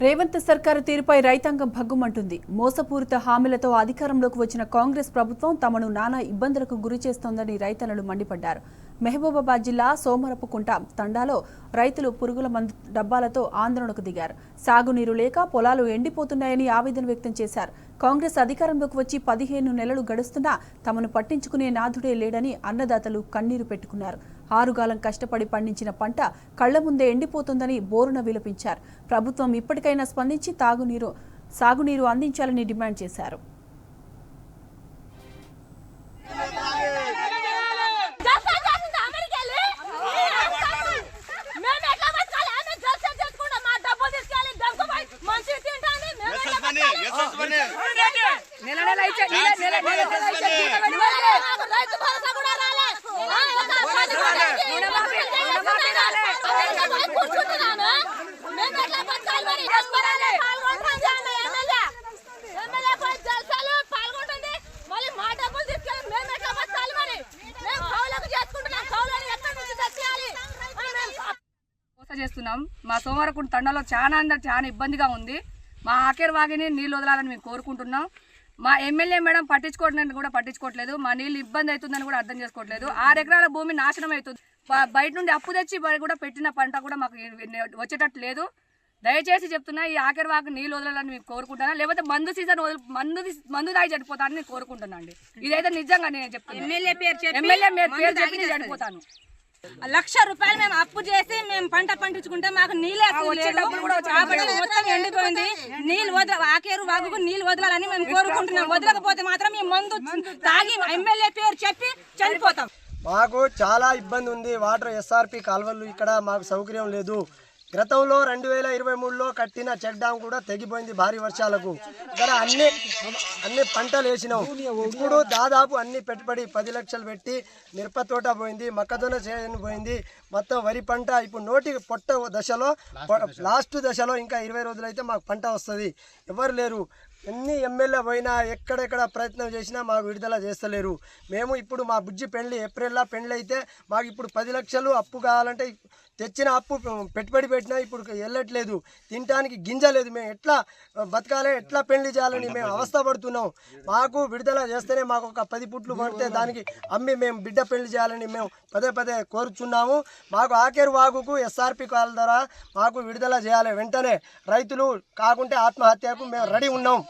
రేవంత్ సర్కారు తీరుపై రైతాంగం భగ్గుమంటుంది. మోసపూరిత హామీలతో అధికారంలోకి వచ్చిన కాంగ్రెస్ ప్రభుత్వం తమను నానా ఇబ్బందులకు గురి చేస్తోందని రైతన్నలు మండిపడ్డారు. మహబూబాబాద్ జిల్లా సోమరపుకుంట తండాలో రైతులు పురుగుల మందు డబ్బాలతో ఆందోళనకు దిగారు. సాగునీరు లేక పొలాలు ఎండిపోతున్నాయని ఆవేదన వ్యక్తం చేశారు. కాంగ్రెస్ అధికారంలోకి వచ్చి 15 నెలలు గడుస్తున్నా తమను పట్టించుకునే నాథుడే లేడని అన్నదాతలు కన్నీరు పెట్టుకున్నారు. ఆరుగాలం కష్టపడి పండించిన పంట కళ్ల ముందే ఎండిపోతుందని బోరున విలపించారు. ప్రభుత్వం ఇప్పటికైనా స్పందించి సాగునీరు అందించాలని డిమాండ్ చేశారు. చేస్తున్నాం. మా సోమరకుంట తండాలో చాలా ఇబ్బందిగా ఉంది. మా ఆఖరి వాగిని నీళ్ళు వదలాలని మేము కోరుకుంటున్నాం. మా ఎమ్మెల్యే మేడం పట్టించుకోవట్లేదు. మా నీళ్ళు ఇబ్బంది అవుతుందని కూడా అర్థం చేసుకోవట్లేదు. 6 ఎకరాల భూమి నాశనం అవుతుంది. బయట నుండి అప్పు తెచ్చి కూడా పెట్టిన పంట కూడా మాకు వచ్చేటట్టు లేదు. దయచేసి చెప్తున్నా, ఈ ఆఖరి వాకి నీళ్ళు వదలాలని మేము కోరుకుంటున్నా. లేకపోతే మందు దాగి చనిపోతానని నేను కోరుకుంటున్నా అండి. ఇదైతే నిజంగా నేను చెప్తాను. ఎమ్మెల్యే పేరు చెప్పి చనిపోతాను. 1,00,000 రూపాయలు మేము అప్పు చేసి మేము పంట పండించుకుంటే మాకు నీళ్ళే మొత్తం ఎండిపోయింది. నీళ్ళు ఆకేరు వాగుకు నీళ్ళు వదలాలని మేము కోరుకుంటున్నాం. వదలకపోతే మాత్రం మేము మందు తాగి ఎమ్మెల్యే పేరు చెప్పి చనిపోతాం. మాకు చాలా ఇబ్బంది ఉంది. వాటర్ ఎస్ఆర్పి కాలువలు ఇక్కడ మాకు సౌకర్యం లేదు. గతంలో 2023లో కట్టిన చెక్ డ్యామ్ కూడా తెగిపోయింది భారీ వర్షాలకు. ఇక్కడ అన్ని పంటలు వేసినాం. ఇప్పుడు దాదాపు అన్ని పెట్టుబడి 10 లక్షలు పెట్టి మిరప తోట పోయింది, మొక్కజొన్న చేను పోయింది, మొత్తం వరి పంట ఇప్పుడు నోటి పొట్ట దశలో లాస్ట్ దశలో ఇంకా 20 రోజులు అయితే మాకు పంట వస్తుంది. ఎవరు లేరు. ఎన్ని ఎమ్మెల్యే పోయినా ఎక్కడెక్కడ ప్రయత్నం చేసినా మాకు విడుదల చేస్తలేరు. మేము ఇప్పుడు మా బుజ్జి ఏప్రిల్లో పెళ్ళి అయితే మాకు ఇప్పుడు 10 లక్షలు అప్పు కావాలంటే తెచ్చిన అప్పు పెట్టుబడి పెట్టినా ఇప్పుడు వెళ్ళట్లేదు. తినడానికి గింజ లేదు. మేము ఎట్లా బతకాలి, ఎట్లా పెళ్లి చేయాలని మేము అవస్థ పడుతున్నాం. మాకు విడుదల చేస్తేనే మాకు ఒక 10 పుట్లు పడితే దానికి అమ్మి మేము బిడ్డ పెళ్లి చేయాలని మేము పదే కోరుచున్నాము. మాకు ఆఖరి వాగుకు ఎస్ఆర్పి కాల్ ద్వారా మాకు విడుదల చేయాలి వెంటనే. రైతులు కాకుంటే ఆత్మహత్యకు మేము రెడీ ఉన్నాం.